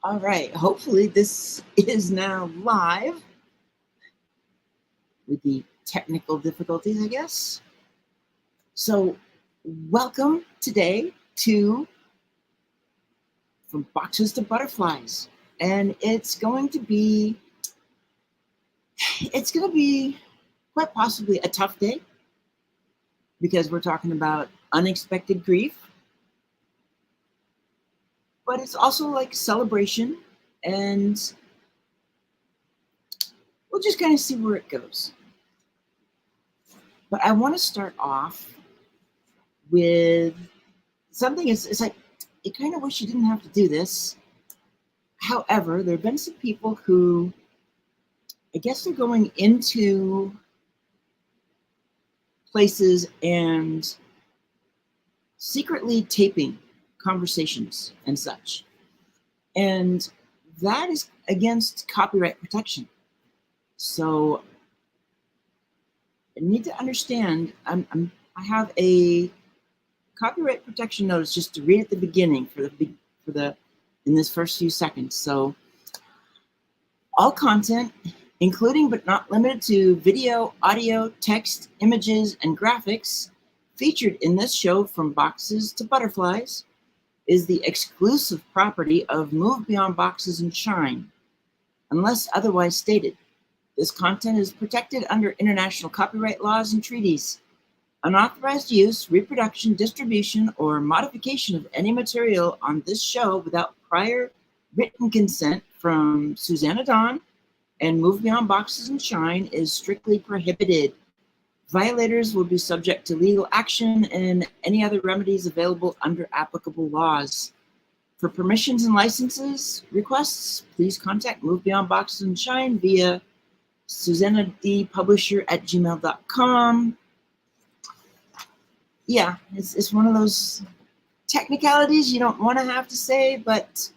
All right, hopefully this is now live with the technical difficulties, I guess. So welcome today to From Boxes to Butterflies. And it's going to be quite possibly a tough day because we're talking about unexpected grief. But it's also like celebration, and we'll just kind of see where it goes. But I want to start off with something. It's like, you kind of wish you didn't have to do this. However, there have been some people who, I guess they're going into places and secretly taping conversations and such. And that is against copyright protection. So I need to understand, I have a copyright protection notice just to read at the beginning in this first few seconds. So all content, including but not limited to video, audio, text, images, and graphics featured in this show From Boxes to Butterflies is the exclusive property of Move Beyond Boxes and Shine, unless otherwise stated. This content is protected under international copyright laws and treaties. Unauthorized use, reproduction, distribution, or modification of any material on this show without prior written consent from Susanna Dawn and Move Beyond Boxes and Shine is strictly prohibited. Violators will be subject to legal action and any other remedies available under applicable laws. For permissions and licenses requests, please contact Move Beyond Boxes and Shine via susannadpublisher@gmail.com. Yeah, it's one of those technicalities you don't want to have to say, but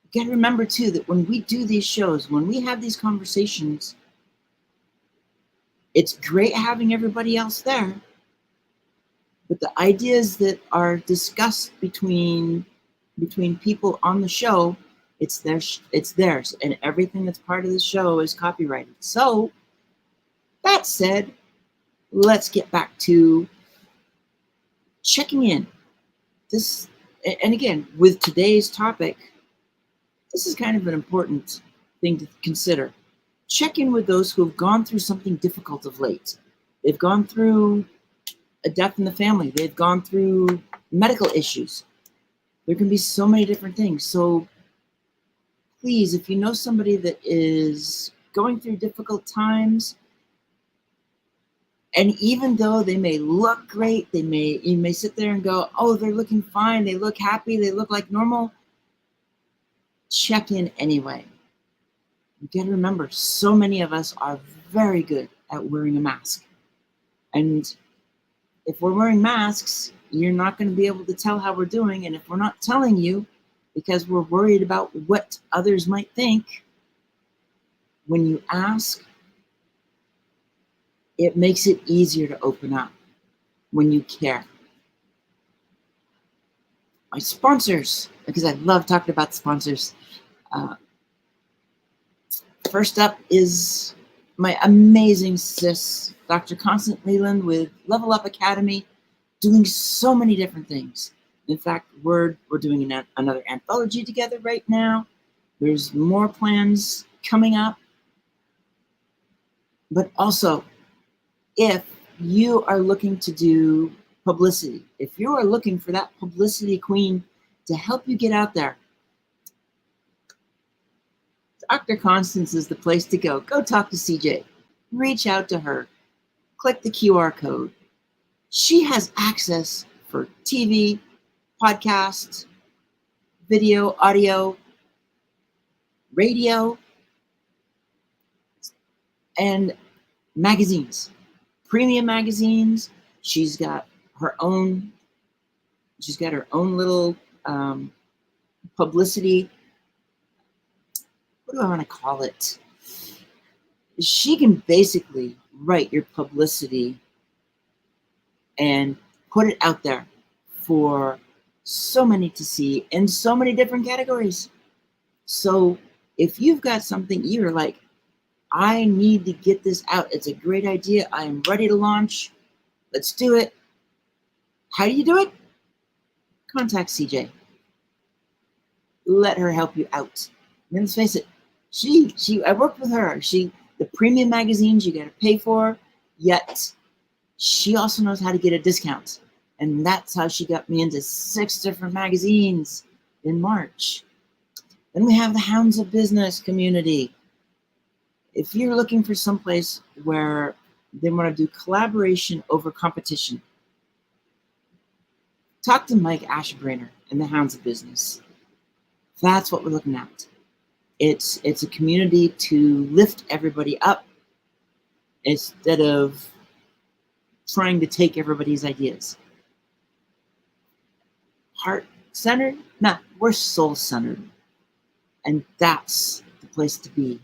you got to remember too that when we do these shows, when we have these conversations, it's great having everybody else there, but the ideas that are discussed between people on the show, it's theirs, and everything that's part of the show is copyrighted. So that said, let's get back to checking in. This, and again, with today's topic, this is kind of an important thing to consider. Check in with those who have gone through something difficult of late. They've gone through a death in the family. They've gone through medical issues. There can be so many different things. So please, if you know somebody that is going through difficult times, and even though they may look great, you may sit there and go, oh, they're looking fine, they look happy, they look like normal, check in anyway. You gotta remember, so many of us are very good at wearing a mask. And if we're wearing masks, you're not gonna be able to tell how we're doing. And if we're not telling you because we're worried about what others might think, when you ask, it makes it easier to open up when you care. My sponsors, because I love talking about sponsors. First up is my amazing sis, Dr. Constance Leland with Level Up Academy, doing so many different things. In fact, we're doing another anthology together right now. There's more plans coming up. But also, if you are looking to do publicity, if you are looking for that publicity queen to help you get out there, Dr. Constance is the place to go. Go talk to CJ. Reach out to her. Click the QR code. She has access for TV, podcasts, video, audio, radio, and magazines. Premium magazines. She's got her own little publicity. What do I want to call it? She can basically write your publicity and put it out there for so many to see in so many different categories. So if you've got something you're like, I need to get this out, it's a great idea, I am ready to launch, let's do it. How do you do it? Contact CJ. Let her help you out. I mean, let's face it, I worked with her. The premium magazines you got to pay for, yet she also knows how to get a discount. And that's how she got me into 6 different magazines in March. Then we have the Hounds of Business community. If you're looking for someplace where they want to do collaboration over competition, talk to Mike Ashbrainer and the Hounds of Business. That's what we're looking at. It's a community to lift everybody up instead of trying to take everybody's ideas. Heart-centered? No, we're soul-centered. And that's the place to be.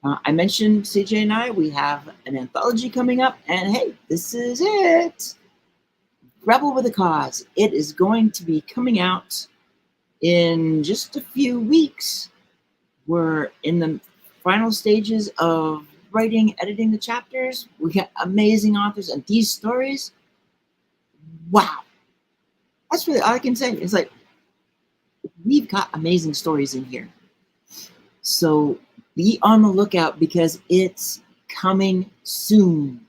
I mentioned CJ and I, we have an anthology coming up, and hey, this is it. Rebel with a Cause. It is going to be coming out in just a few weeks. We're in the final stages of writing, editing the chapters. We got amazing authors, and these stories, wow. That's really all I can say. It's like, we've got amazing stories in here. So be on the lookout because it's coming soon.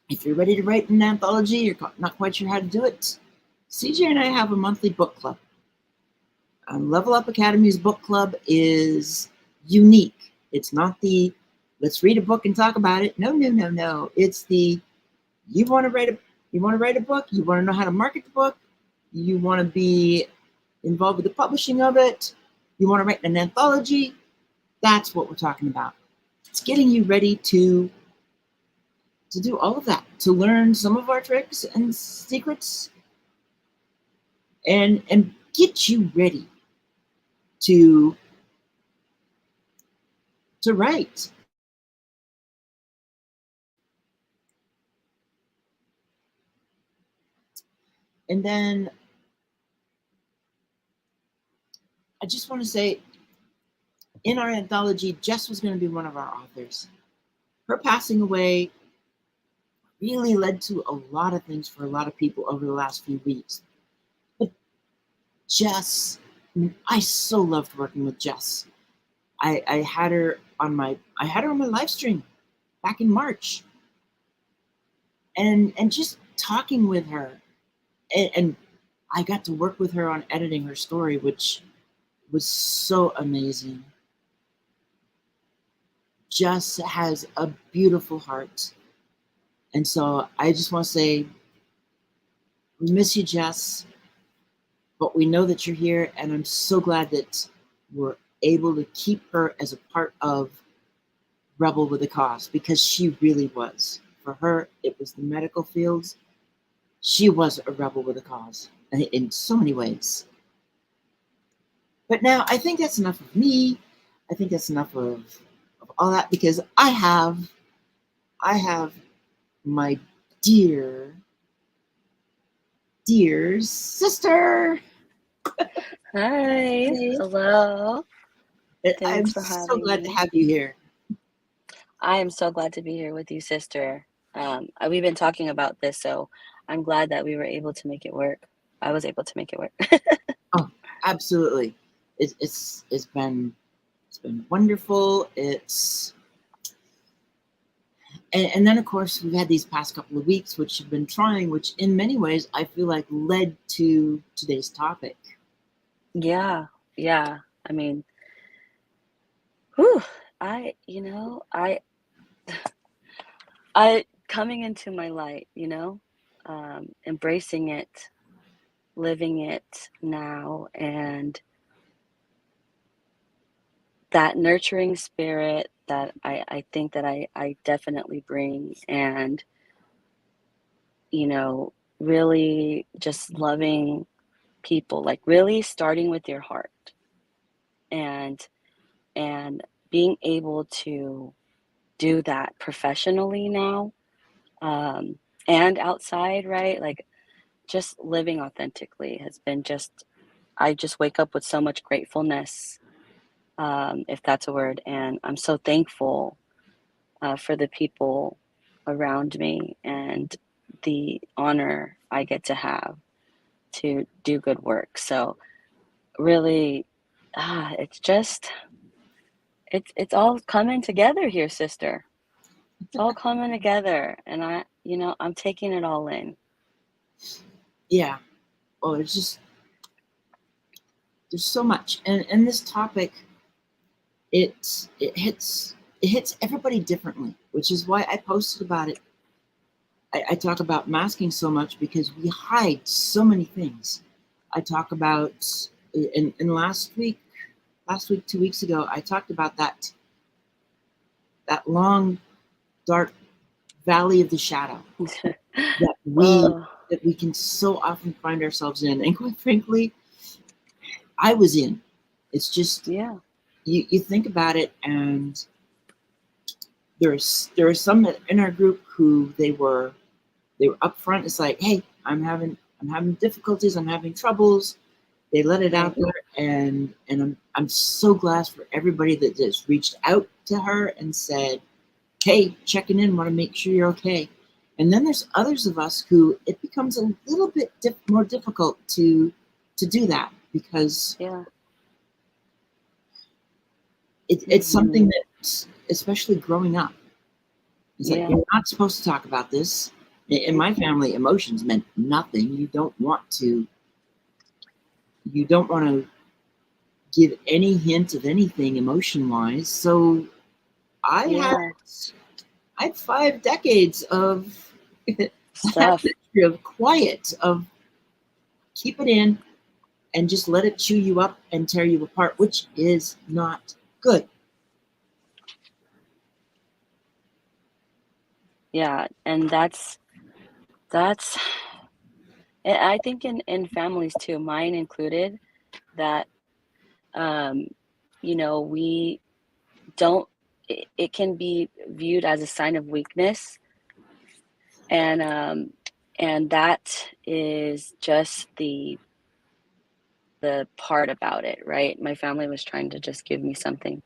If you're ready to write an anthology, you're not quite sure how to do it, CJ and I have a monthly book club. Level Up Academy's book club is unique. It's not the let's read a book and talk about it. No. It's the you want to write a book, you want to know how to market the book, you want to be involved with the publishing of it, you want to write an anthology. That's what we're talking about. It's getting you ready to do all of that, to learn some of our tricks and secrets, and get you ready to write. And then I just want to say, in our anthology, Jess was going to be one of our authors. Her passing away really led to a lot of things for a lot of people over the last few weeks. But Jess, I so loved working with Jess. I had her on my live stream back in March, and just talking with her, and I got to work with her on editing her story, which was so amazing. Jess has a beautiful heart. And so I just want to say, we miss you, Jess, but we know that you're here, and I'm so glad that we're able to keep her as a part of Rebel with a Cause, because she really was. For her, it was the medical fields. She was a rebel with a cause in so many ways. But now I think that's enough of me. I think that's enough of all that, because I have my dear sister. Hi. Hello. I'm Thanks for so having glad me. to have you here. I am so glad to be here with you, sister. We've been talking about this, so I'm glad that we were able to make it work. I was able to make it work. Oh, absolutely. It's been wonderful. And then of course we've had these past couple of weeks which have been trying, which in many ways I feel like led to today's topic. Yeah. I mean, whew, I coming into my light, embracing it, living it now, and that nurturing spirit that I think that I definitely bring, and really just loving people, like really starting with your heart, and being able to do that professionally now, and outside, right? Like just living authentically has been I just wake up with so much gratefulness, if that's a word. And I'm so thankful for the people around me and the honor I get to have to do good work. So really, it's just, it's all coming together here, sister. It's all coming together. And I'm taking it all in. Yeah. Oh, there's so much. And this topic, it hits everybody differently, which is why I posted about it. I talk about masking so much because we hide so many things. I talk about in last week, 2 weeks ago, I talked about that long, dark valley of the shadow that Oh, we can so often find ourselves in. And quite frankly, I was in. It's just yeah. you think about it, and there are some in our group who they were upfront. It's like, hey, I'm having difficulties, I'm having troubles. They let it out there, and I'm so glad for everybody that just reached out to her and said, hey, checking in, want to make sure you're okay. And then there's others of us who it becomes a little bit more difficult to do that, because Yeah. it's something that, especially growing up, it's like, Yeah. you're not supposed to talk about this. In my family, emotions meant nothing. You don't want to give any hint of anything emotion wise. So I had Yeah. 5 decades of Stuff. of quiet, of keep it in and just let it chew you up and tear you apart, which is not good. Yeah. And that's, I think in families too, mine included, that, um, we don't, it can be viewed as a sign of weakness. And that is just the part about it, right? My family was trying to just give me something,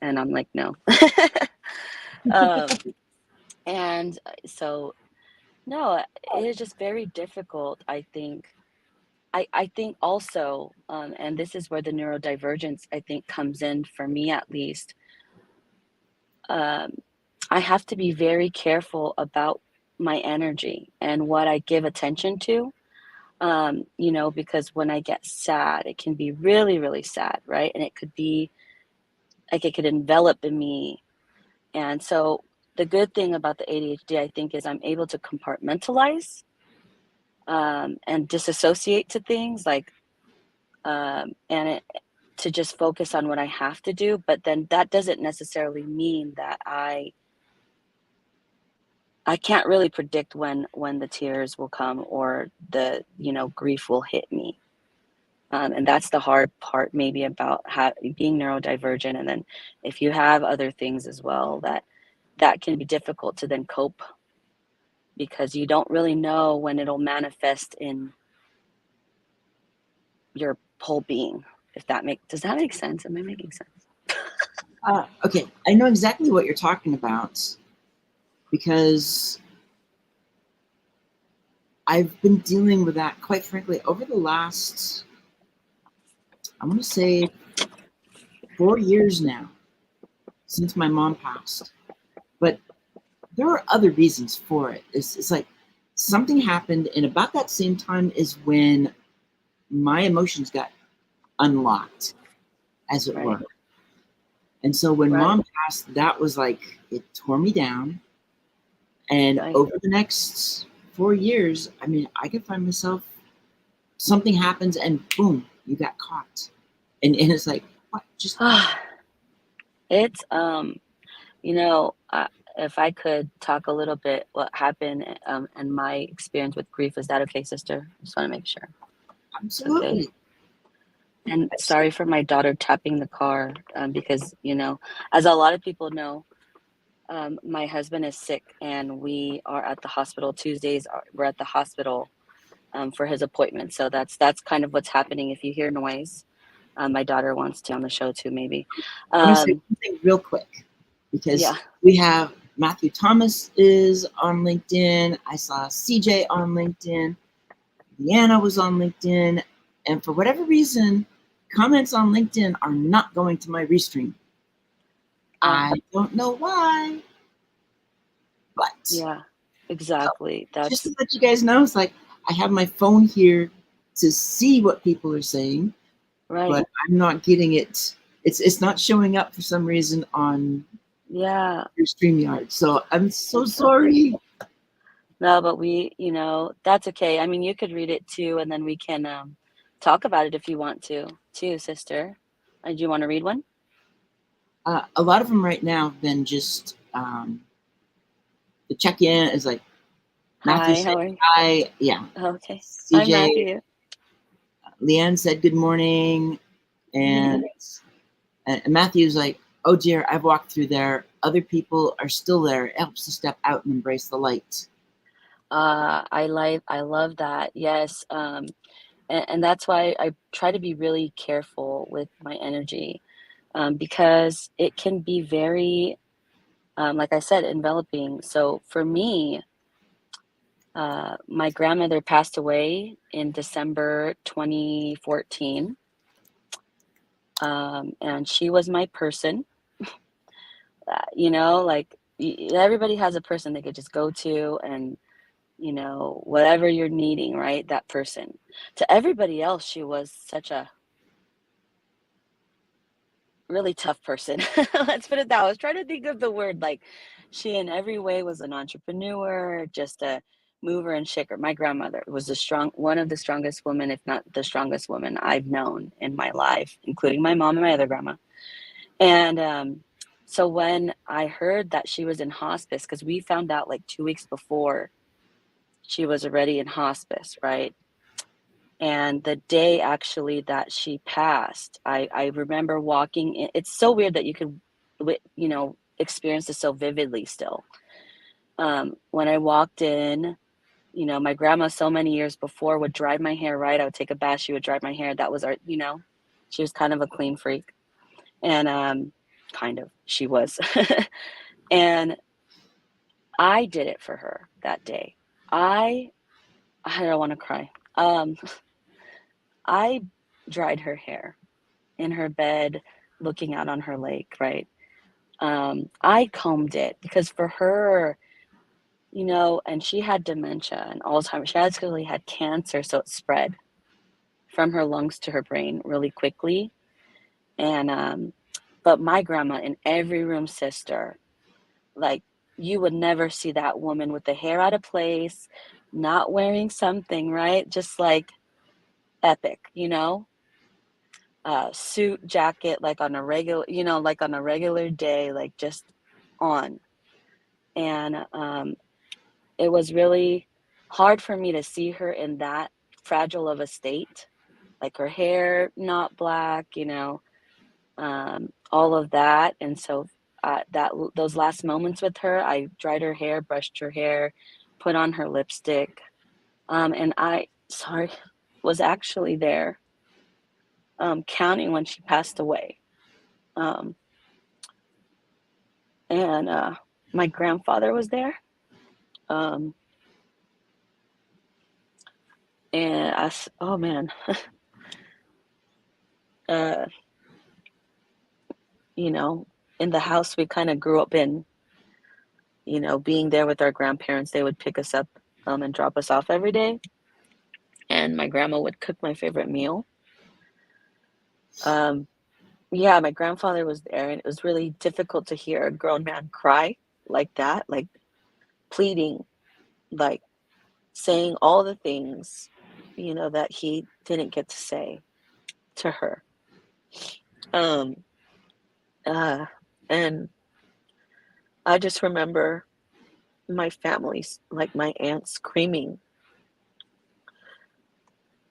and I'm like, no. um, and so, no, it is just very difficult, I think. I think also, and this is where the neurodivergence, I think, comes in for me at least. Um, I have to be very careful about my energy and what I give attention to. Because when I get sad, it can be really, really sad, right? And it could be like it could envelop in me. And so the good thing about the ADHD, I think, is I'm able to compartmentalize, and disassociate to things, like, to just focus on what I have to do. But then that doesn't necessarily mean that I can't really predict when the tears will come, or the grief will hit me. And that's the hard part, maybe, about being neurodivergent. And then if you have other things as well, that can be difficult to then cope, because you don't really know when it'll manifest in your whole being. Does that make sense? Am I making sense? Okay, I know exactly what you're talking about, because I've been dealing with that, quite frankly, over the last, I want to say, 4 years now, since my mom passed. But there are other reasons for it. It's like something happened, and about that same time is when my emotions got unlocked, as it Right. were. And so when Right. mom passed, that was like, it tore me down. And Right. over the next 4 years, I mean, I could find myself, something happens and boom, you got caught. And it's like, what? Just It's, if I could talk a little bit what happened, and my experience with grief. Is that okay, sister? I just want to make sure it's okay. absolutely. And sorry for my daughter tapping the car, because, as a lot of people know, my husband is sick and we are at the hospital. Tuesdays we're at the hospital for his appointment. So that's kind of what's happening. If you hear noise, my daughter wants to on the show too, maybe. I'm going to say something real quick because Yeah. we have Matthew Thomas is on LinkedIn. I saw CJ on LinkedIn. Leanna was on LinkedIn. And for whatever reason, comments on LinkedIn are not going to my restream. I don't know why, but yeah, exactly. just to That's let you guys know, it's like I have my phone here to see what people are saying, right. but I'm not getting it. It's not showing up for some reason on Yeah. your StreamYard. So I'm so sorry. No, but we, that's okay. I mean, you could read it too, and then we can talk about it if you want to, too, sister. Do you want to read one? A lot of them right now have been just the check-in is like Matthew Hi, said how are you? hi. Yeah. Okay. Hi, CJ, Matthew. Leanne said good morning. And Matthew's like, oh dear, I've walked through there. Other people are still there. It helps to step out and embrace the light. I love that. Yes. And that's why I try to be really careful with my energy, because it can be very, like I said, enveloping. So for me, my grandmother passed away in December 2014. And she was my person. Like everybody has a person they could just go to and, whatever you're needing, right? That person. To everybody else, she was such a really tough person. Let's put it that way. I was trying to think of the word. Like, she in every way was an entrepreneur, just a mover and shaker. My grandmother was one of the strongest women, if not the strongest woman I've known in my life, including my mom and my other grandma. And so when I heard that she was in hospice, because we found out like 2 weeks before she was already in hospice, right? And the day actually that she passed, I remember walking in. It's so weird that you could, experience this so vividly still. When I walked in, my grandma so many years before would dry my hair, right? I would take a bath, she would dry my hair. That was she was kind of a clean freak. And she was. And I did it for her that day. I don't want to cry. I dried her hair in her bed, looking out on her lake, right? I combed it because for her, and she had dementia and Alzheimer. She actually had cancer, so it spread from her lungs to her brain really quickly. And but my grandma, in every room, sister, like, you would never see that woman with the hair out of place, not wearing something, right? Just like epic, suit, jacket, like on a regular, day, like just on. And it was really hard for me to see her in that fragile of a state, like her hair not black, all of that. And so those last moments with her, I dried her hair, brushed her hair, put on her lipstick, and was actually there, counting when she passed away. And my grandfather was there. Um, oh man, uh, in the house we kind of grew up in, being there with our grandparents. They would pick us up, and drop us off every day. And my grandma would cook my favorite meal. Yeah, my grandfather was there, and it was really difficult to hear a grown man cry like that, like pleading, like saying all the things, that he didn't get to say to her. Um, uh, and I just remember my family's, like my aunt screaming.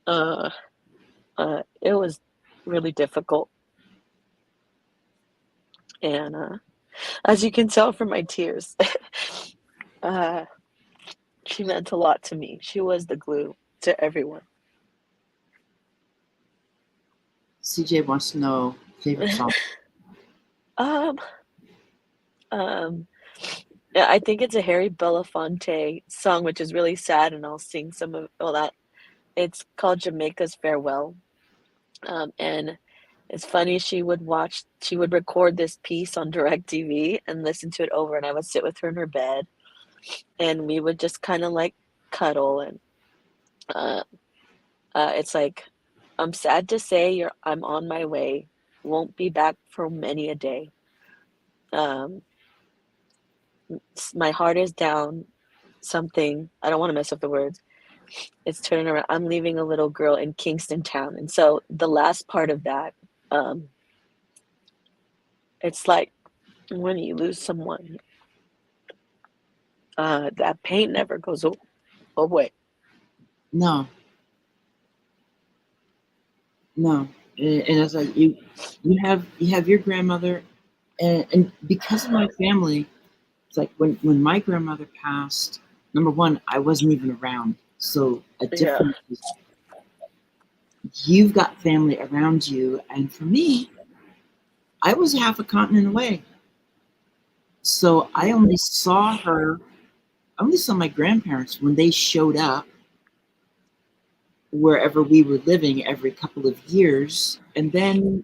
It was really difficult. And As you can tell from my tears. uh, she meant a lot to me. She was the glue to everyone. CJ wants to know favorite song. Um, um, yeah, I think it's a Harry Belafonte song, which is really sad, and I'll sing some of all that. It's called Jamaica's Farewell. And it's funny, she would record this piece on DirecTV and listen to it over, and I would sit with her in her bed, and we would just kind of like cuddle. And uh, it's like, I'm sad to say I'm on my way, won't be back for many a day. Um, my heart is down, something, I don't want to mess up the words. It's turning around. I'm leaving a little girl in Kingston Town. And so the last part of that, um, it's like when you lose someone, that pain never goes away. No, no. And it's like you have your grandmother, and because of my family, it's like when my grandmother passed. Number one, I wasn't even around, so a Yeah, difference is you've got family around you, and for me, I was half a continent away, so I yeah, only saw her. I only saw my grandparents when they showed up wherever we were living every couple of years, and then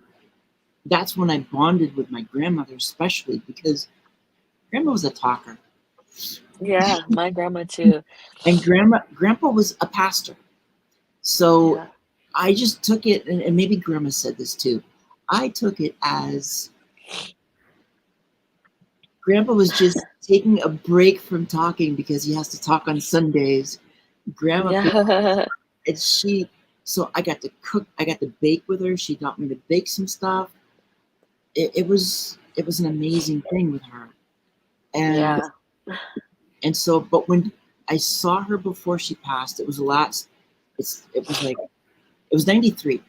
that's when I bonded with my grandmother, especially because grandma was a talker, yeah. My grandma too. and grandpa was a pastor. So Yeah, I just took it, and maybe grandma said this too. I took it as grandpa was just taking a break from talking because he has to talk on Sundays. Grandma picked, yeah, and so I got to cook, I got to bake with her. She taught me to bake some stuff. It was an amazing thing with her. And yeah, and so, but when I saw her before she passed, it was a lot. It was like it was 93.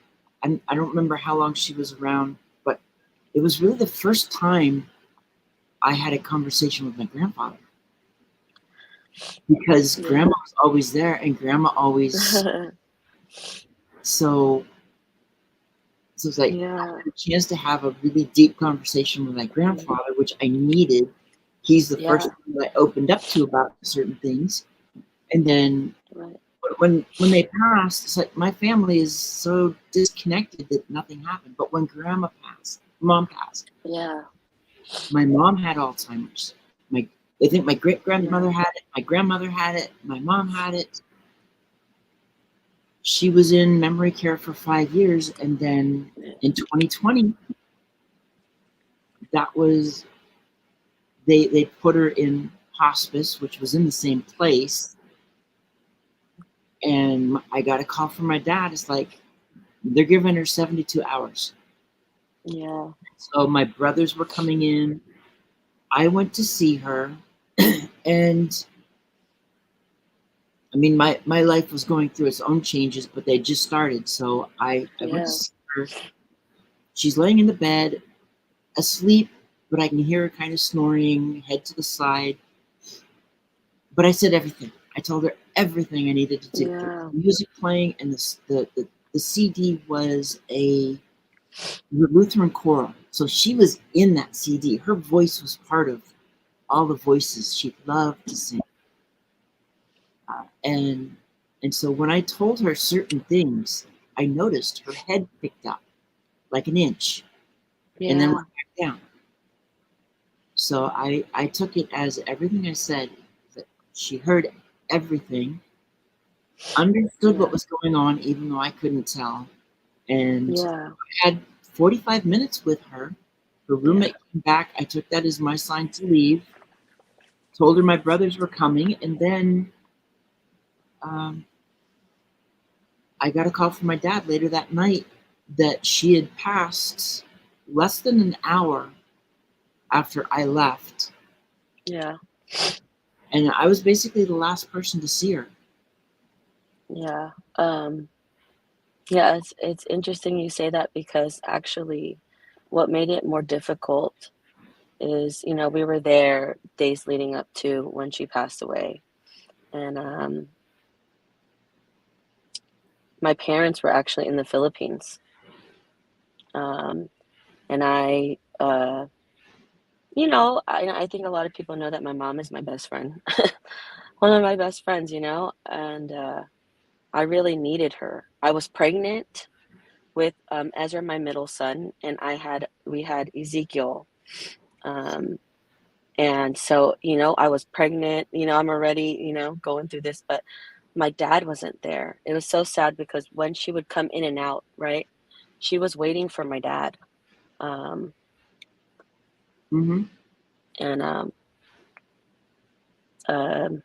I don't remember how long she was around, but it was really the first time I had a conversation with my grandfather because yeah, grandma was always there and grandma always so so it's like I yeah, had a chance to have a really deep conversation with my grandfather, which I needed. He's the first yeah. one that I opened up to about certain things. And then Right. when they passed, it's like my family is so disconnected that nothing happened. But when mom passed, Yeah, my mom had Alzheimer's. My They think my great yeah, grandmother had it, my grandmother had it, my mom had it. She was in memory care for 5 years, and then in 2020, that was they put her in hospice, which was in the same place. And I got a call from my dad. It's like they're giving her 72 hours. yeah, So my brothers were coming in. I went to see her, and I mean, my life was going through its own changes, but they just started. So I went to yeah, see her. She's laying in the bed, asleep, but I can hear her kind of snoring, head to the side. But I said everything. I told her everything I needed to do. There was yeah, music playing, and the CD was a Lutheran choral. So she was in that CD. Her voice was part of all the voices she loved to sing. And so when I told her certain things, I noticed her head picked up like an inch and then yeah, went back down. So I took it as everything I said, that she heard everything, understood what yeah, was going on, even though I couldn't tell, and yeah, I had 45 minutes with her. Her yeah, roommate came back. I took that as my sign to leave, told her my brothers were coming, and then um, I got a call from my dad later that night that she had passed less than an hour after I left. yeah, And I was basically the last person to see her. yeah. Yeah, it's interesting you say that because actually what made it more difficult is, you know, we were there days leading up to when she passed away. And my parents were actually in the Philippines. And you know, I think a lot of people know that my mom is my best friend, one of my best friends, you know, and I really needed her. I was pregnant with Ezra, my middle son, and we had Ezekiel. Um, and so, you know, I was pregnant, you know, I'm already, you know, going through this, but my dad wasn't there. It was so sad because when she would come in and out, right, she was waiting for my dad. Um, Mm-hmm. and um,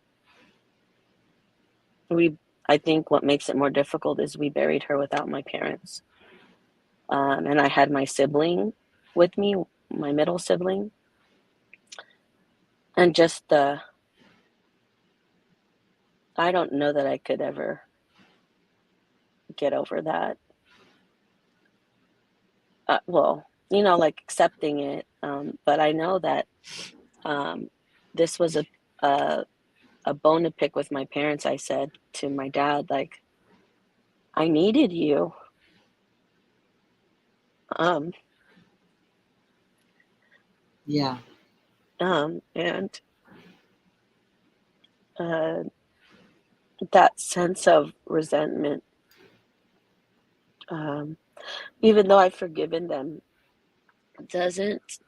we, I think what makes it more difficult is we buried her without my parents. And I had my sibling with me, my middle sibling, and just I don't know that I could ever get over that. Well, you know, like accepting it. But I know that um, this was a bone to pick with my parents. I said to my dad, like, I needed you. Um, Yeah. and uh, that sense of resentment, um, even though I've forgiven them, doesn't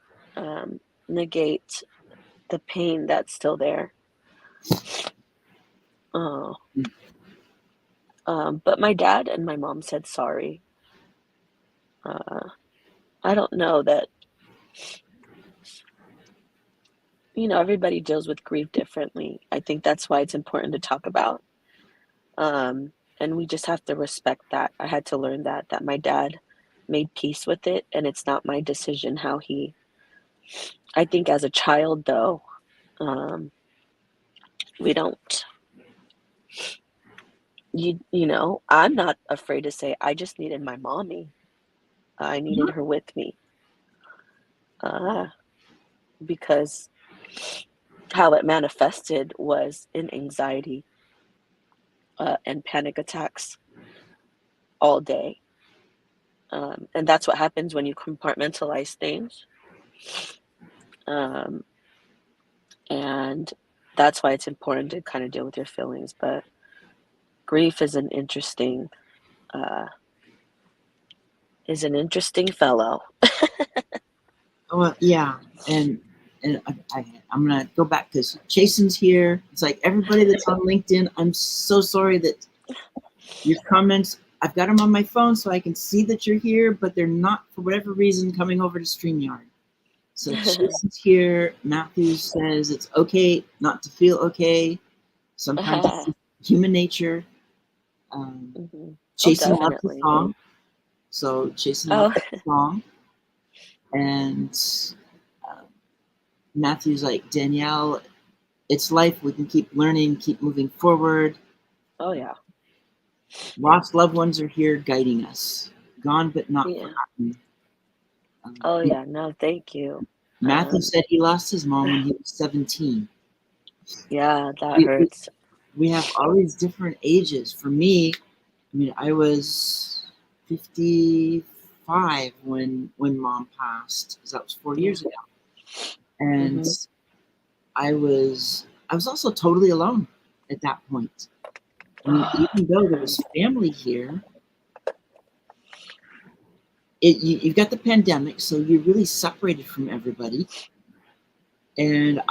negate the pain that's still there. Oh, but my dad and my mom said sorry. I don't know that, you know, everybody deals with grief differently. I think that's why it's important to talk about. And we just have to respect that. I had to learn that my dad made peace with it, and it's not my decision how he. I think as a child, though, um, we don't. You know, I'm not afraid to say I just needed my mommy. I needed her with me, uh, because how it manifested was in anxiety and panic attacks all day. And that's what happens when you compartmentalize things. Um, and that's why it's important to kind of deal with your feelings. But grief uh, is an interesting fellow. Well, yeah, and I'm gonna go back because Jason's here. It's like everybody that's on LinkedIn. I'm so sorry that your comments. I've got them on my phone so I can see that you're here, but they're not for whatever reason coming over to StreamYard. So Jason's here. Matthew says it's okay not to feel okay. Sometimes it's just human nature. Um, Mm-hmm. Oh, Jason loves the definitely. song, so Jason loves Oh, the song, and Matthew's like, Danielle, it's life. We can keep learning, keep moving forward. oh yeah, Lost loved ones are here guiding us. Gone but not yeah. forgotten. Oh yeah. No, thank you. Matthew Um, said he lost his mom when he was 17. yeah, that We, we, hurts. we have all these different ages. For me, I mean, I was 55 when mom passed, because that was 4 years Yeah. ago. And Mm-hmm. I was also totally alone at that point. I mean, even though there was family here, you've got the pandemic, so you're really separated from everybody. And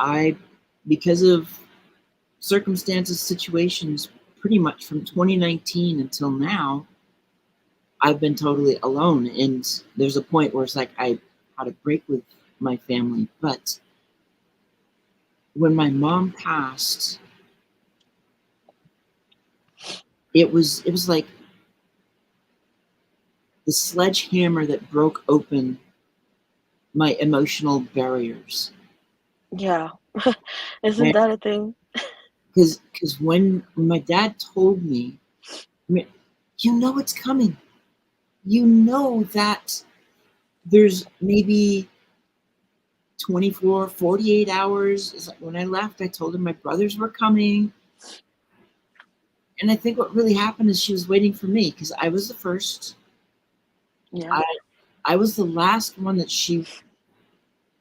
because of circumstances, situations, pretty much from 2019 until now, I've been totally alone. And there's a point where it's like I had a break with my family. But when my mom passed, it was like the sledgehammer that broke open my emotional barriers. Yeah. Isn't that a thing? Because when my dad told me, I mean, you know it's coming. You know that there's maybe 24, 48 hours. It's like when I left, I told her my brothers were coming. And I think what really happened is she was waiting for me because I was the first. Yeah. I was the last one that she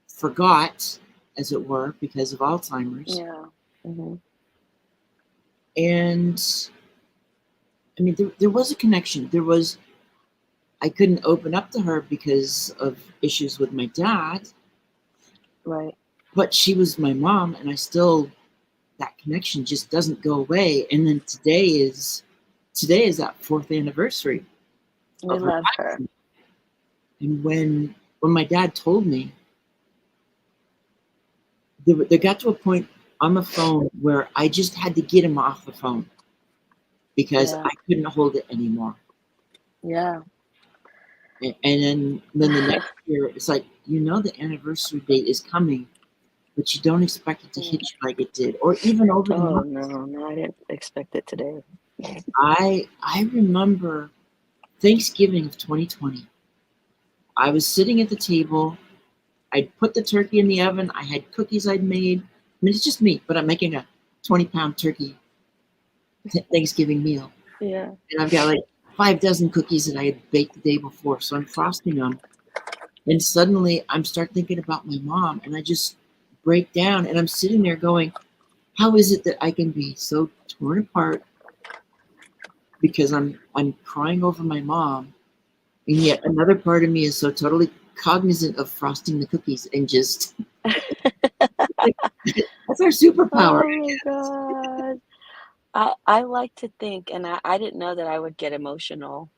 forgot, as it were, because of Alzheimer's. Yeah. Mm-hmm. And I mean, there was a connection. I couldn't open up to her because of issues with my dad. Right. But she was my mom, and that connection just doesn't go away. And then today is that 4th anniversary. We love her. And when my dad told me, there got to a point on the phone where I just had to get him off the phone because I couldn't hold it anymore. Yeah. And then the next year, it's like, the anniversary date is coming, but you don't expect it to hit you like it did, or even over the month. No, I didn't expect it today. I remember Thanksgiving of 2020. I was sitting at the table. I'd put the turkey in the oven. I had cookies I'd made. I mean, it's just me, but I'm making a 20-pound turkey Thanksgiving meal. Yeah. And I've got like 5 dozen cookies that I had baked the day before, so I'm frosting them. And suddenly I'm start thinking about my mom, and I just break down, and I'm sitting there going, how is it that I can be so torn apart because I'm crying over my mom, and yet another part of me is so totally cognizant of frosting the cookies and just that's our superpower. Oh my God. I like to think, and I didn't know that I would get emotional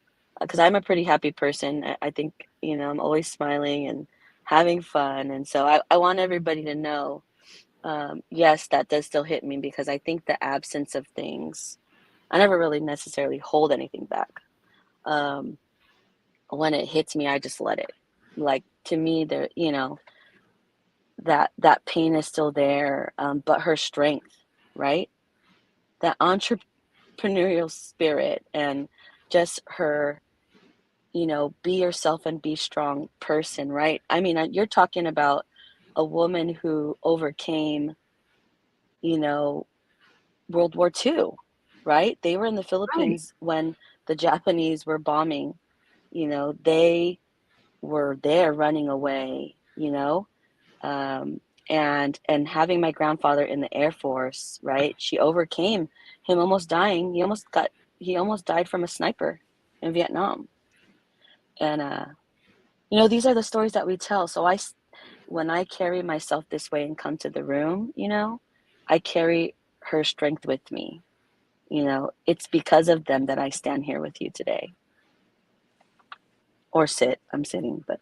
because I'm a pretty happy person. I think, I'm always smiling and having fun. And so I want everybody to know, yes, that does still hit me because I think the absence of things, I never really necessarily hold anything back. When it hits me, I just let it. Like to me, there, that pain is still there, but her strength, right? That entrepreneurial spirit and just her, be yourself and be strong person, right? I mean, you're talking about a woman who overcame, World War II, right? They were in the Right. Philippines when the Japanese were bombing. They were there running away, um, and having my grandfather in the Air Force, right? She overcame him almost dying. He almost died from a sniper in Vietnam. And these are the stories that we tell. So when I carry myself this way and come to the room, I carry her strength with me. It's because of them that I stand here with you today. Or sit. I'm sitting, but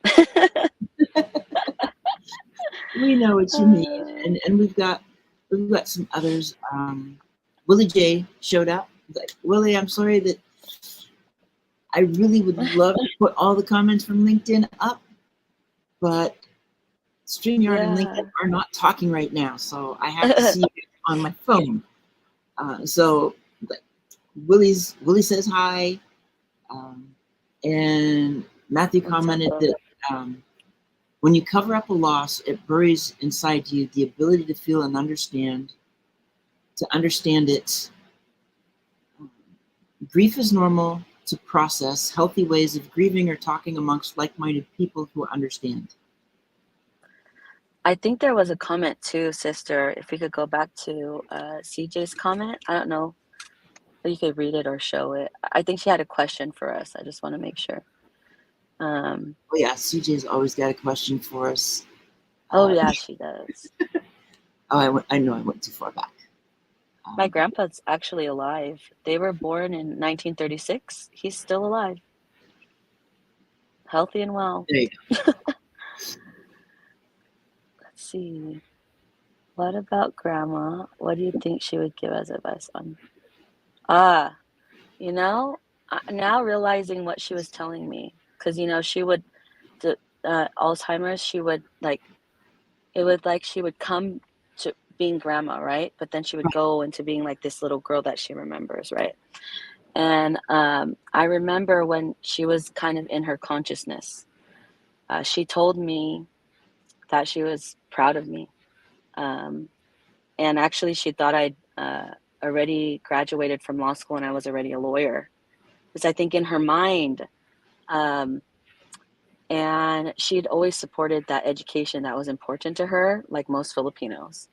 We know what you mean, and we've got some others. Willie J showed up. Like, Willie, I'm sorry that I really would love to put all the comments from LinkedIn up, but StreamYard and LinkedIn are not talking right now, so I have to see it on my phone. So Willie says hi, and Matthew commented that when you cover up a loss, it buries inside you the ability to feel and understand. To understand it, grief is normal to process. Healthy ways of grieving are talking amongst like-minded people who understand. I think there was a comment too, sister. If we could go back to CJ's comment, I don't know if you could read it or show it. I think she had a question for us. I just want to make sure. Oh yeah, CJ's always got a question for us. Yeah, she does. I know I went too far back. My grandpa's actually alive. They were born in 1936. He's still alive, healthy and well. There you go. Let's see. What about grandma? What do you think she would give as advice on? Now realizing what she was telling me, because she would, Alzheimer's. She would she would come to being grandma, right? But then she would go into being like this little girl that she remembers, right? And I remember when she was kind of in her consciousness, she told me thought she was proud of me. And actually, she thought I'd already graduated from law school and I was already a lawyer. Because I think in her mind, and she'd always supported that education that was important to her, like most Filipinos.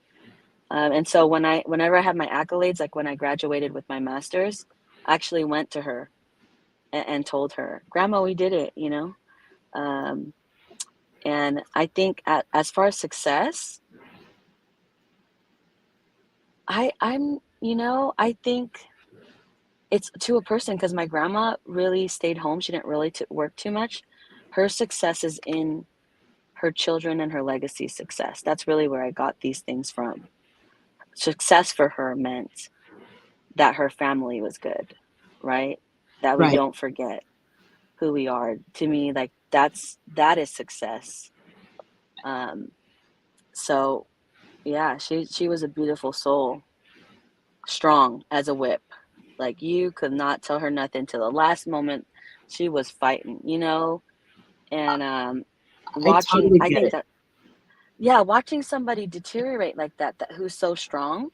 And so whenever I had my accolades, like when I graduated with my master's, I actually went to her and told her, Grandma, we did it, you know? And I think as far as success, I think it's to a person, because my grandma really stayed home. She didn't really work too much. Her success is in her children and her legacy success. That's really where I got these things from. Success for her meant that her family was good, right? That we Right. don't forget who we are. To me, like that is success. So yeah, she was a beautiful soul, strong as a whip. Like you could not tell her nothing till the last moment. She was fighting, you know? And I watching, totally I get think it. that, yeah, watching somebody deteriorate like that who's so strong,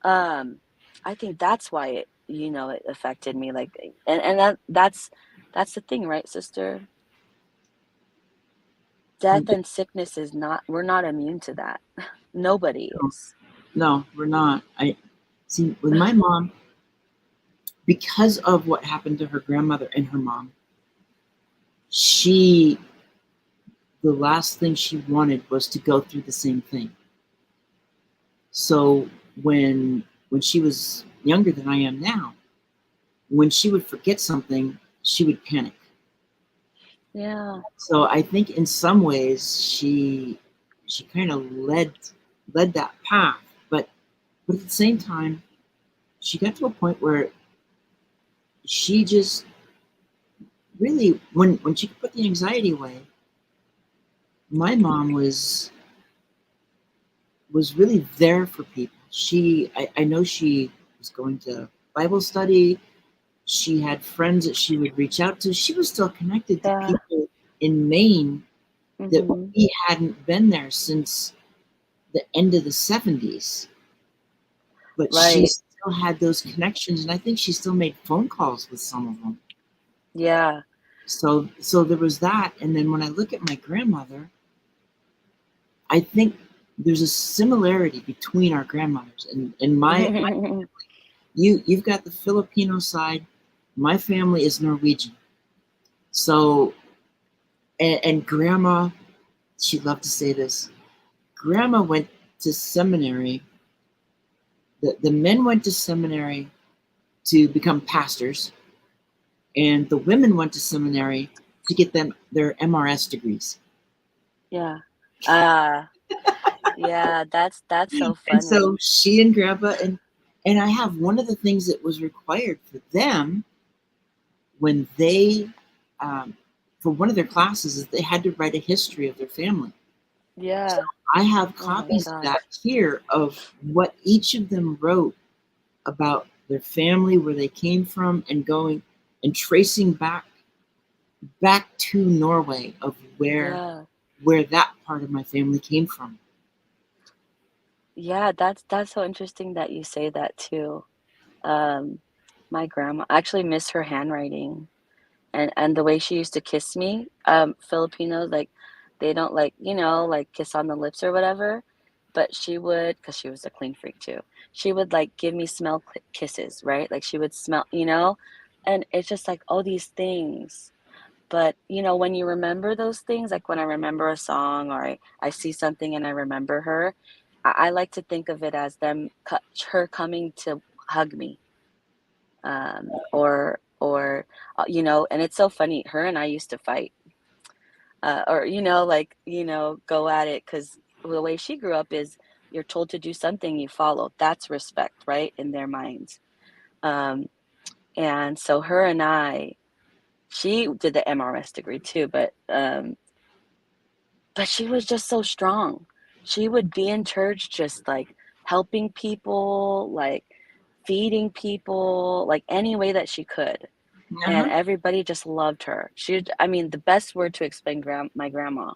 um, I think that's why it affected me. Like, and that's the thing, right, sister? Death and sickness is not, we're not immune to that. Nobody is. No, we're not. I see with my mom, because of what happened to her grandmother and her mom, she the last thing she wanted was to go through the same thing. So when she was younger than I am now, when she would forget something, she would panic. Yeah. So I think in some ways she kind of led that path, but at the same time, she got to a point where she just really when she could put the anxiety away, my mom was really there for people. I know she was going to Bible study. She had friends that she would reach out to. She was still connected to Yeah. people in Maine that Hmm. we hadn't been there since the end of the 70s. But she Right. still had those connections, and I think she still made phone calls with some of them. Yeah. So there was that. And then when I look at my grandmother, I think there's a similarity between our grandmothers and my you've got the Filipino side. My family is Norwegian. So and grandma, she loved to say this. Grandma went to seminary. The men went to seminary to become pastors, and the women went to seminary to get them their MRS degrees. Yeah. Ah, yeah, that's so And so funny. she and grandpa and I have one of the things that was required for them when they for one of their classes is they had to write a history of their family. So Yeah. I have Oh my copies of that gosh. here of what each of them wrote about their family, where they came from, and going and tracing back to Norway of Yeah. where that part of my family came from. Yeah, that's so interesting that you say that too. Um, my grandma, I actually miss her handwriting and the way she used to kiss me. Filipinos, like, they don't, like, like kiss on the lips or whatever, but she would, because she was a clean freak too. She would like give me smell kisses, right? Like she would smell, and it's just like all these things. But when you remember those things, like when I remember a song or I see something and I remember her, I like to think of it as her coming to hug me, and it's so funny. Her and I used to fight, or like go at it, because the way she grew up is you're told to do something, you follow. That's respect, right, in their minds. Um, and so her and I, she did the MRS degree too, but she was just so strong. She would be in church just like helping people, like feeding people, like any way that she could. And Uh-huh. everybody just loved her. I mean, the best word to explain my grandma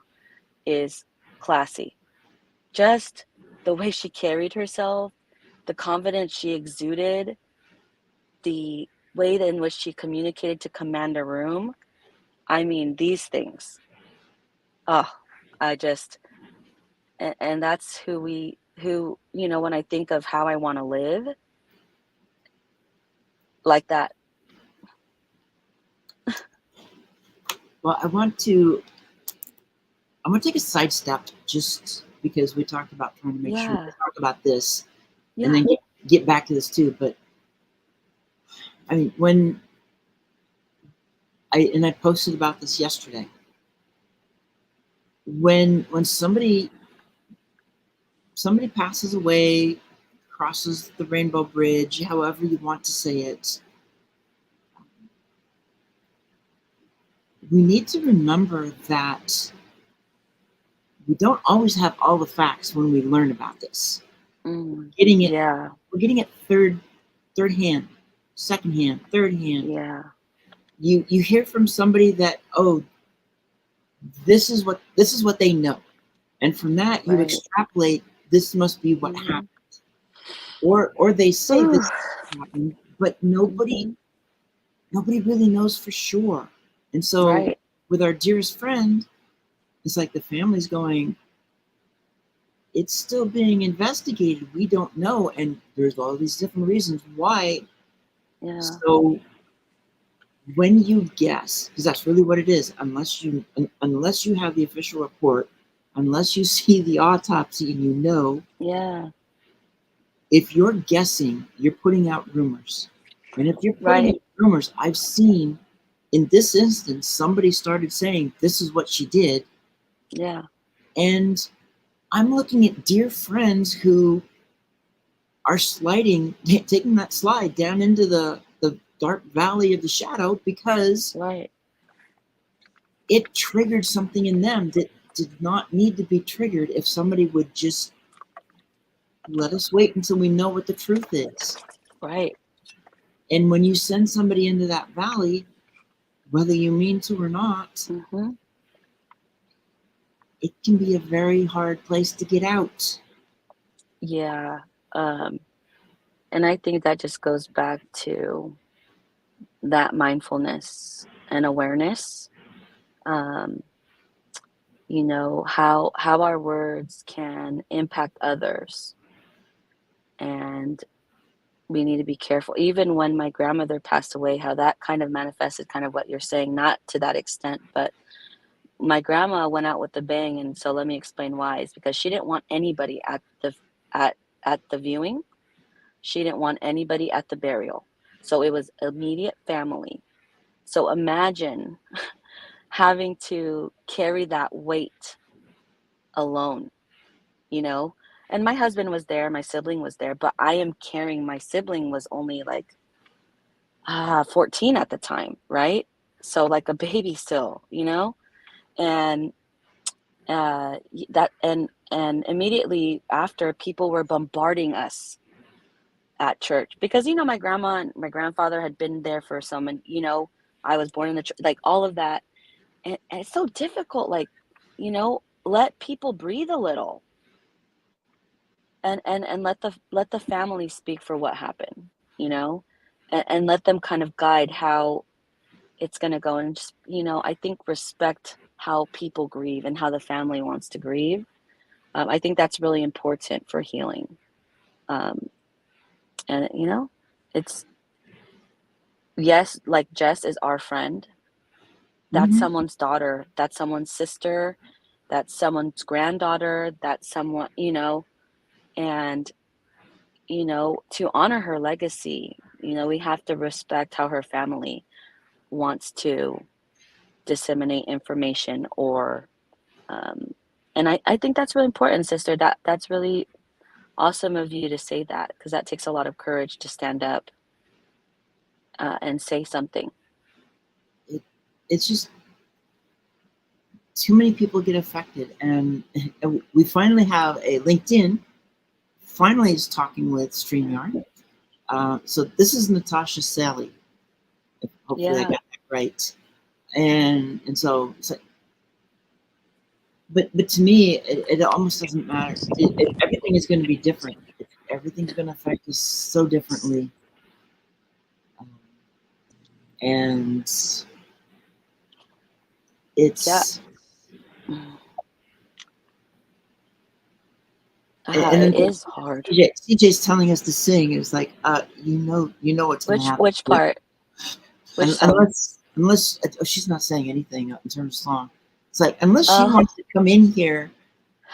is classy. Just the way she carried herself, the confidence she exuded, the way in which she communicated to command a room. I mean, these things. Oh, I just, and that's who, when I think of how I want to live, like that. Well, I want to take a sidestep just because we talked about trying to make sure we Yeah. talk about this and Yeah. then get back to this too. But I mean, when I posted about this yesterday, when somebody passes away, crosses the rainbow bridge, however you want to say it, we need to remember that we don't always have all the facts when we learn about this. Mm. Getting it, Yeah. we're getting it third hand, second hand, third hand. Yeah. You hear from somebody that, oh, this is what they know, and from that you Right. extrapolate this must be what Mhm. happened, or they say this happened, but nobody really knows for sure. And so Right. with our dearest friend, it's like the family's going, it's still being investigated. We don't know. And there's all these different reasons why. Yeah. So when you guess, because that's really what it is, unless you have the official report, unless you see the autopsy and you know, Yeah. if you're guessing, you're putting out rumors. And if you're putting Right. out rumors, I've seen in this instance, somebody started saying, this is what she did. Yeah. And I'm looking at dear friends who are taking that slide down into the dark valley of the shadow because Right. it triggered something in them that did not need to be triggered if somebody would just let us wait until we know what the truth is. Right. And when you send somebody into that valley, whether you mean to or not, Mm-hmm. it can be a very hard place to get out. Yeah. And I think that just goes back to that mindfulness and awareness. Um, how our words can impact others. And we need to be careful. Even when my grandmother passed away, how that kind of manifested kind of what you're saying, not to that extent, but my grandma went out with a bang, and so let me explain why. It's because she didn't want anybody at at the viewing. She didn't want anybody at the burial. So it was immediate family. So imagine having to carry that weight alone, you know? And my husband was there, my sibling was there, but I am carrying, my sibling was only like 14 at the time, right? So like a baby still, And that and immediately after, people were bombarding us at church because my grandma and my grandfather had been there for some, and I was born in the church, like all of that, and it's so difficult, like let people breathe a little, and let the family speak for what happened, and let them kind of guide how it's going to go, and just I think respect how people grieve and how the family wants to grieve. I think that's really important for healing. um, and it's, yes, like Jess is our friend. That's Mm-hmm. someone's daughter, that's someone's sister, that's someone's granddaughter, that's someone, and to honor her legacy, we have to respect how her family wants to disseminate information, or um, and I think that's really important, sister. That's really awesome of you to say that, because that takes a lot of courage to stand up and say something. It's just too many people get affected, and we finally have a LinkedIn. Finally, is talking with StreamYard. So this is Natasha Sally. Hopefully, I Yeah. got that right. And so but to me, it almost doesn't matter. Everything is going to be different. Everything's going to affect us so differently, and Yeah. it's and then It is hard. CJ's telling us to sing. It's like, you know what's going to happen. Which part? Which song? Unless she's not saying anything in terms of song. It's like, unless she Oh, wants to come in here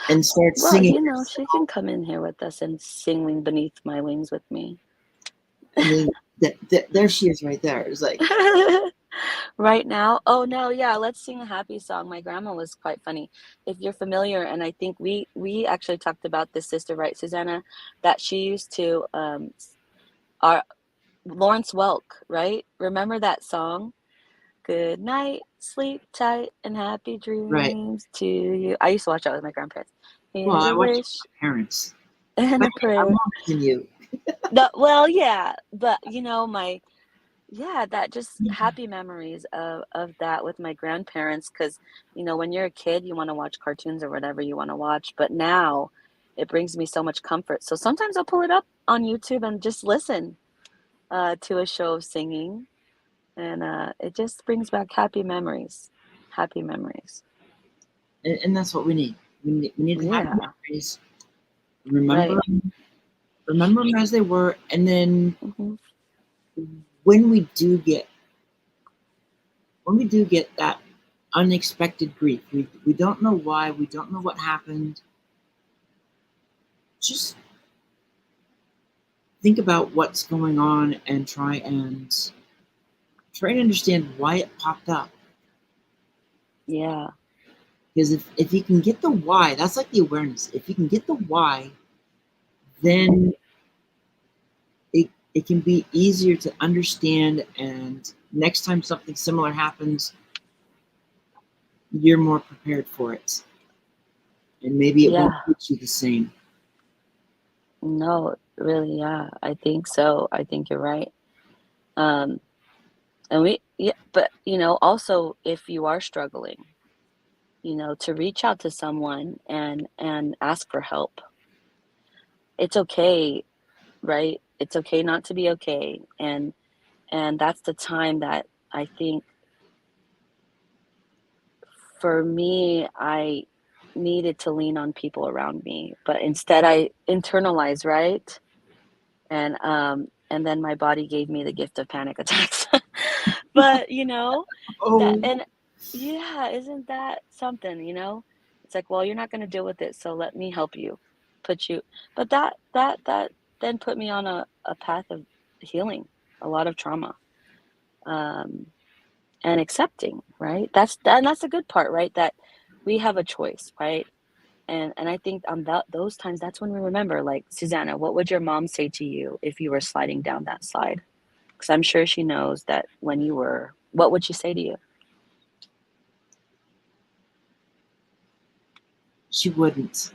and start well, singing, she can come in here with us and sing "Wing Beneath My Wings" with me. and then there she is right there. It's like, Right now? Oh no, yeah, let's sing a happy song. My grandma was quite funny. If you're familiar, and I think we actually talked about this, sister, right, Susanna, that she used to our Lawrence Welk, right? Remember that song? Good night, sleep tight, and happy right. dreams to you. I used to watch that with my grandparents. Well, Here's I a watched it with wish my parents. and But a hey, I'm prayer. older than you. No, well, yeah, but yeah, that just happy memories of that with my grandparents. Because when you're a kid, you want to watch cartoons or whatever you want to watch, but now it brings me so much comfort. So sometimes I'll pull it up on YouTube and just listen to a show of singing, and it just brings back happy memories. Happy memories. And that's what we need. We need to have Yeah, memories. Remember, right. remember them as they were, and then Hmm. when we do get that unexpected grief, we don't know why, we don't know what happened. Just think about what's going on and try to understand why it popped up. Yeah, Because if you can get the why, that's like the awareness. If you can get the why, then it can be easier to understand, and next time something similar happens, you're more prepared for it. And maybe it won't yeah. hit you the same. No, really, yeah. I think so. I think you're right. Um, and yeah, but also if you are struggling, to reach out to someone and ask for help. It's okay, right? It's okay not to be okay. And that's the time that I think for me, I needed to lean on people around me, but instead I internalized, right? And then my body gave me the gift of panic attacks. But that, Oh, and yeah, isn't that something, it's like, well, you're not going to deal with it, so let me help you, put you but that then put me on a path of healing a lot of trauma, um and accepting, right? That's the good part, right? That we have a choice, right? And I think on those times, that's when we remember, like, Susanna, what would your mom say to you if you were sliding down that slide? Because I'm sure she knows that when you were, what would she say to you? she wouldn't.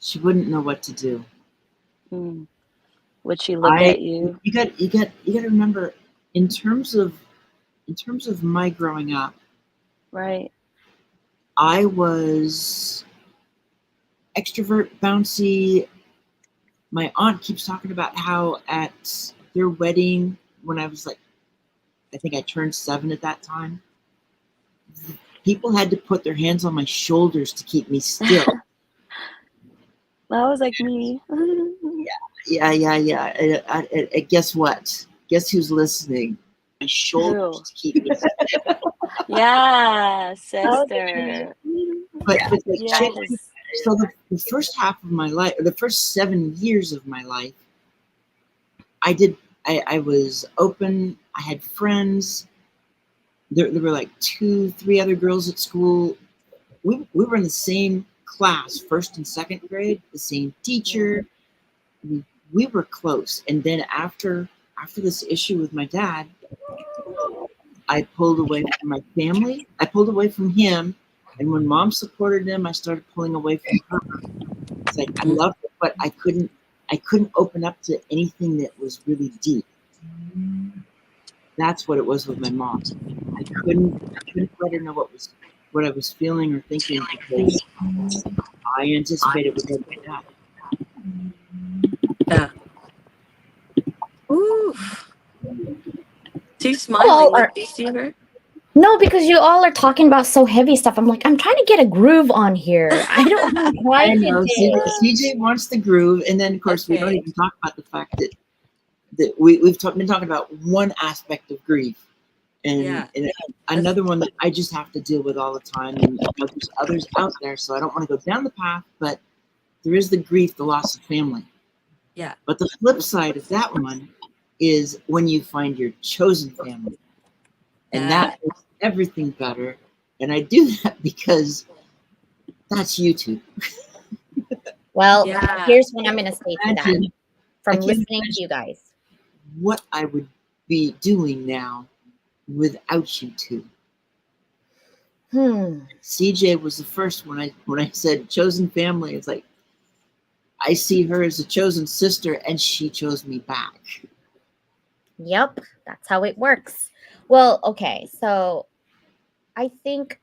She wouldn't know what to do. Hmm. Would she look I at you? you got to remember, in terms of my growing up, Right. I was extrovert, bouncy. My aunt keeps talking about how at their wedding, when I was like, I think I turned 7 at that time, people had to put their hands on my shoulders to keep me still. That was like me. Yeah. Guess what? Guess who's listening? My shoulders Who? to keep me still. Yeah, sister. But like, Yes. so the first half of my life, the first 7 years of my life, I did. I was open. I had friends. There were like 3 other girls at school. We were in the same class, first and second grade, the same Yeah. teacher. We were close. And then after this issue with my dad, I pulled away from my family. I pulled away from him. And when mom supported him, I started pulling away from her. It's like I loved it, but I couldn't open up to anything that was really deep. That's what it was with my mom. I couldn't let her know what was. what I was feeling or thinking because I anticipated it would happen. Yeah. Ooh. She's You all smiling. are Like, do you see her? no, because you all are talking about so heavy stuff. I'm like, I'm trying to get a groove on here. I don't know why I know today. CJ wants the groove, and then of course we don't Okay. even talk about the fact that we've been talking about one aspect of grief, and, Yeah. and another one that I just have to deal with all the time, and there's others out there, so I don't want to go down the path, but there is the grief, the loss of family. Yeah. But the flip side of that one is when you find your chosen family, and that makes everything better. And I do that because that's YouTube. Well, Yeah. here's what I'm going to say to that Imagine, I from can't listening imagine to you guys. what I would be doing now without you two. CJ was the first when I said chosen family. It's like I see her as a chosen sister, and she chose me back. Yep, that's how it works. Well, okay, so I think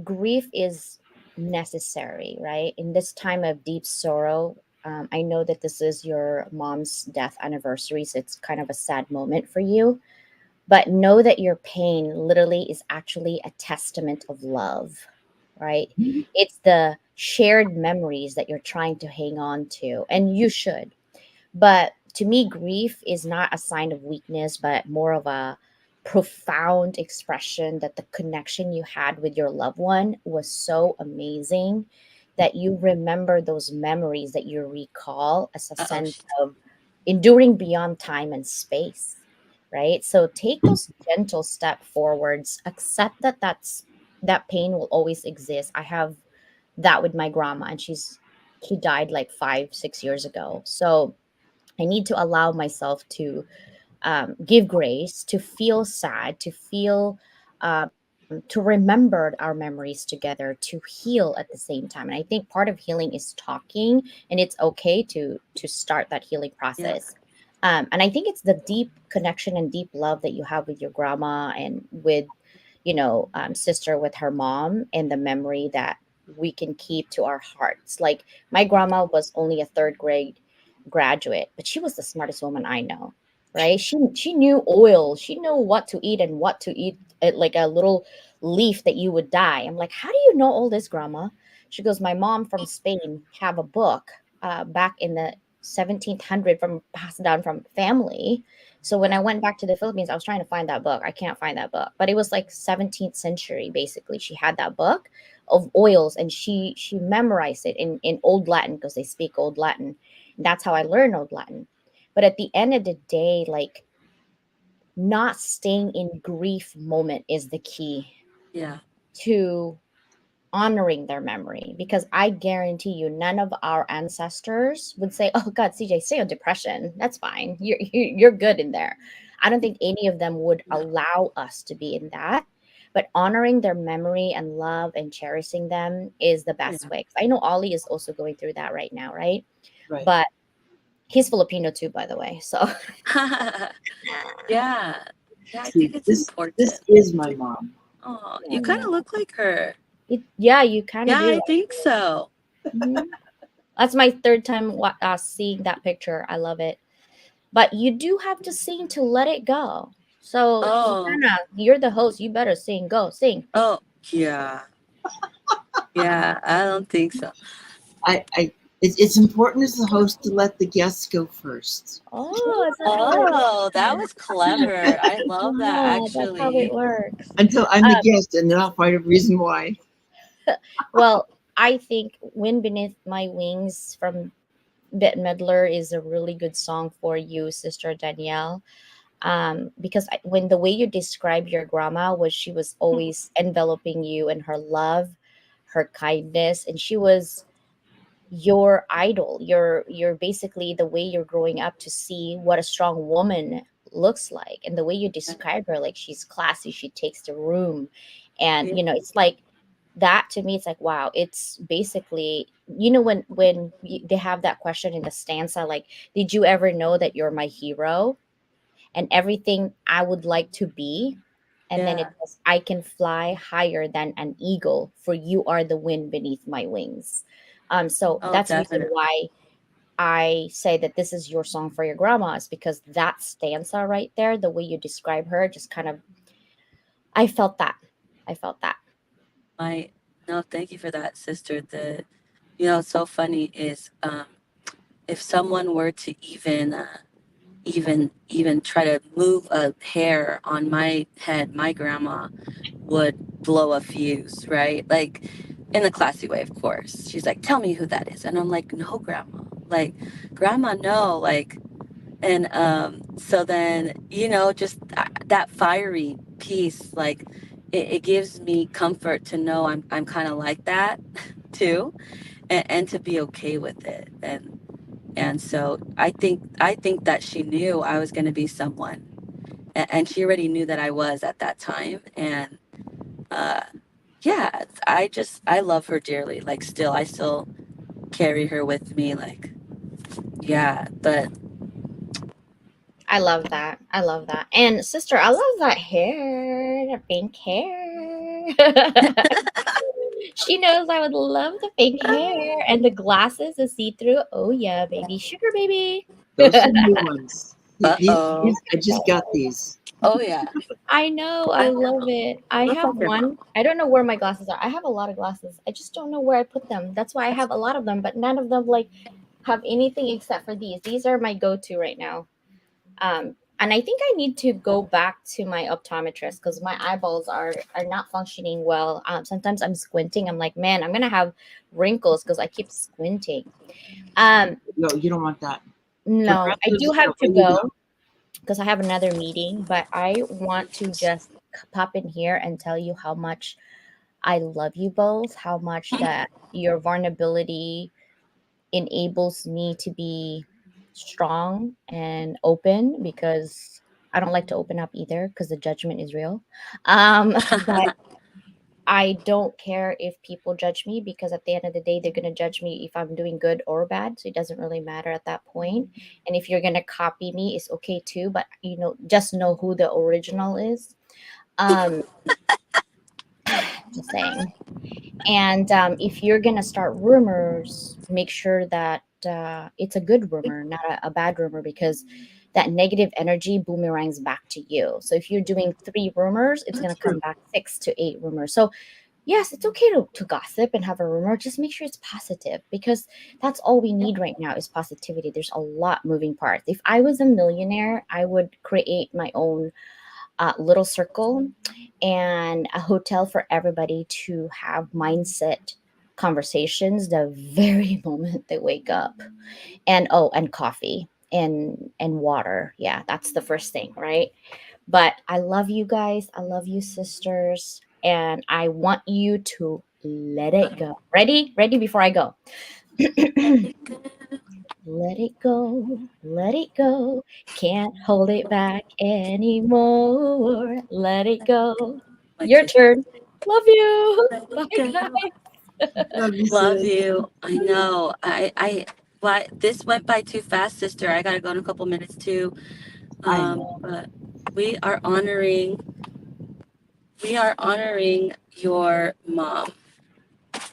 grief is necessary, right? In this time of deep sorrow, I know that this is your mom's death anniversary, so it's kind of a sad moment for you. But know that your pain literally is actually a testament of love, right? It's the shared memories that you're trying to hang on to, and you should. But to me, grief is not a sign of weakness, but more of a profound expression that the connection you had with your loved one was so amazing that you remember those memories that you recall as a Uh-oh. sense of enduring beyond time and space, right? So take those gentle step forwards, accept that that pain will always exist. I have that with my grandma, and she died like 5 6 years ago. So I need to allow myself to give grace, to feel sad, to feel, to remember our memories together, to heal at the same time. And I think part of healing is talking, and it's okay to start that healing Yeah. process. And I think it's the deep connection and deep love that you have with your grandma and with, sister with her mom, and the memory that we can keep to our hearts. Like my grandma was only a third grade graduate, but she was the smartest woman I know, right? She knew oil. She knew what to eat and what to eat, like a little leaf that you would die. I'm like, how do you know all this, grandma? She goes, my mom from Spain have a book back in the 1700 from passed down from family. So when I went back to the Philippines, I was trying to find that book. I can't find that book, but it was like 17th century. Basically, she had that book of oils, and she memorized it in old Latin because they speak old Latin. That's how I learned old Latin. But at the end of the day, like, not staying in grief moment is the key Yeah. to honoring their memory, because I guarantee you none of our ancestors would say, oh god, CJ, stay on depression, that's fine, you're good in there. I don't think any of them would No. allow us to be in that. But honoring their memory and love and cherishing them is the Yeah. best way. 'Cause I know Ollie is also going through that right now, right? Right. But he's Filipino too, by the way, so Yeah. Yeah, I See, think it's this important. is my mom. Oh, you kind yeah, of look like her. yeah, you kind of Yeah, do. I think so. Mhm. That's my third time seeing that picture. I love it. But you do have to sing to let it go. So, Oh, Susanna, you're the host. You better sing. Go sing. oh, yeah. Yeah, I don't think so. It's important as the host to let the guests go first. Oh, is that how it Oh, that was works? clever. I love that That's how it actually. works. Until I'm the guest, and then I'll find a reason why. Well, I think "Wind Beneath My Wings" from Bette Midler is a really good song for you, Sister Danielle. Because when the way you describe your grandma was, she was always enveloping you in her love, her kindness, and she was your idol. You're basically the way you're growing up to see what a strong woman looks like, and the way you describe her, like she's classy, she takes the room, and Yeah. it's like that to me. It's like, wow, it's basically, they have that question in the stanza, like, did you ever know that you're my hero and everything I would like to be? And then it Yeah. says, I can fly higher than an eagle, for you are the wind beneath my wings. So Oh, that's the reason definitely. why I say that this is your song for your grandma, is because that stanza right there, the way you describe her, just kind of, I felt that. I felt that. My no, thank you for that, sister. It's so funny is if someone were to even try to move a hair on my head, my grandma would blow a fuse, right? Like in the classy way, of course. She's like, "Tell me who that is," and I'm like, "No, grandma. Like, grandma, no. Like." And so then, just that fiery piece, like it gives me comfort to know I'm kind of like that too, and to be okay with it. And so I think that she knew I was going to be someone, and she already knew that I was at that time. And uh, yeah, I love her dearly. Like I still carry her with me. Like yeah, but I love that. I love that. And sister, I love that hair, the pink hair. She knows I would love the pink hair and the glasses, the see-through. Oh yeah, baby. Sugar baby. Those are new ones. uh-oh. I just got these. Oh yeah. I know. I I love know. it. I Look have like your mom. one. I don't know where my glasses are. I have a lot of glasses. I just don't know where I put them. That's why I have a lot of them, but none of them like have anything except for these. These are my go-to right now. And I think I need to go back to my optometrist because my eyeballs are not functioning well. Sometimes I'm squinting. I'm like, man, I'm gonna have wrinkles because I keep squinting. Um, No, you don't want that. no, I Progressives do are have the to way to go. go because I have another meeting, but I want to just pop in here and tell you how much I love you both, how much that your vulnerability enables me to be strong and open because I don't like to open up either because the judgment is real. But I don't care if people judge me because at the end of the day, they're going to judge me if I'm doing good or bad. So it doesn't really matter at that point. And if you're going to copy me, it's okay too. But, just know who the original is. Um, just saying. And if you're going to start rumors, make sure that it's a good rumor, not a bad rumor, because that negative energy boomerangs back to you. So if you're doing 3 rumors, it's going That's to come true. back 6 to 8 rumors. So yes, it's okay to gossip and have a rumor. Just make sure it's positive because that's all we need right now is positivity. There's a lot moving parts. If I was a millionaire, I would create my own little circle and a hotel for everybody to have mindset conversations the very moment they wake up. And oh, and coffee and water. Yeah, that's the first thing, right? But I love you guys. I love you, sisters. And I want you to let it go. Ready? Ready before I go. Let it go. Let it go. Can't hold it back anymore. Let it go. My Your sister. turn. Love you. Let Bye, it go. guys. Love you, Love sis. you. I know. Why this went by too fast, sister. I gotta go in a couple minutes too. I know. But we are honoring we are honoring your mom.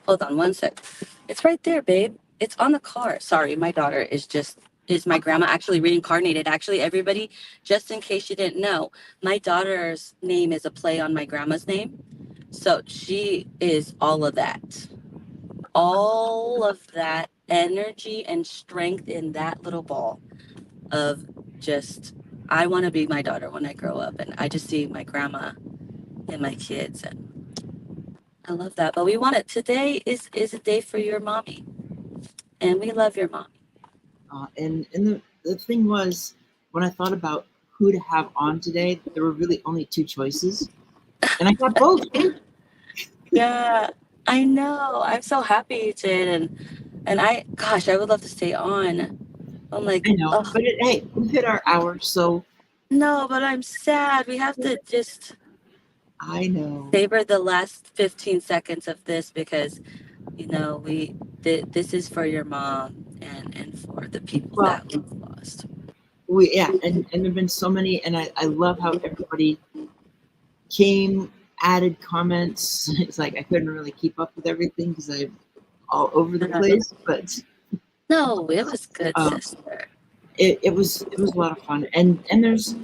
Hold on one sec. It's right there, babe. It's on the car. Sorry, my daughter is my grandma actually reincarnated. Actually, everybody, just in case you didn't know, my daughter's name is a play on my grandma's name. So she is all of that energy and strength in that little ball of just, I want to be my daughter when I grow up. And I just see my grandma and my kids. And I love that. But we want it. Today is a day for your mommy. And we love your mommy. And the thing was, when I thought about who to have on today, there were really only 2 choices, and I got both. Yeah, I know. I'm so happy you did. And gosh, I would love to stay on. I'm like, I know, oh, but hey, we've hit our hour, so no, but I'm sad. We have to just I know. savor the last 15 seconds of this because this is for your mom and for the people Well, that we've lost. and there've been so many, and I love how everybody came, added comments. It's like I couldn't really keep up with everything because I'm all over the place, but No, it was good, um, sister. it was a lot of fun. And there's,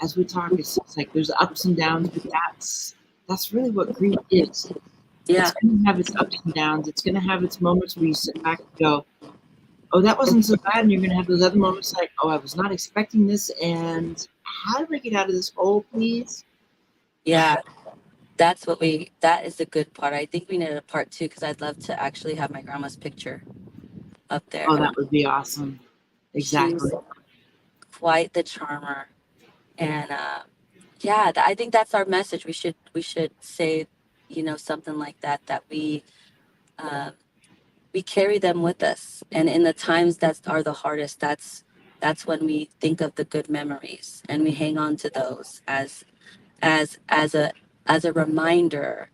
as we talk, it's like there's ups and downs, but that's really what grief is. Yeah, It's going to have its ups and downs. It's going to have its moments where you sit back and go, oh, that wasn't so bad. And you're going to have those other moments like, oh, I was not expecting this. And how do I get out of this hole, please? yeah. That is the good part. I think we need a part 2 because I'd love to actually have my grandma's picture up there. Oh, that would be awesome. She was Exactly. quite the charmer. And yeah, I think that's our message. We should say, something like that, that we carry them with us. And in the times that are the hardest, that's when we think of the good memories and we hang on to those as a reminder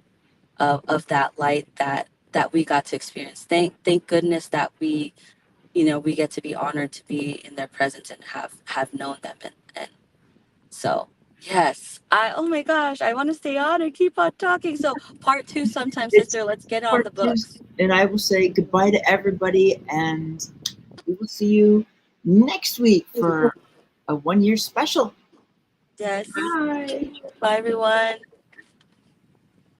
of that light that we got to experience. Thank goodness that we get to be honored to be in their presence and have known them. And so yes, oh my gosh, I want to stay on and keep on talking. So part 2 sometime, It's sister. Let's get on part the two. books. And I will say goodbye to everybody. And we will see you next week for a 1-year special. Yes. Bye. Bye everyone.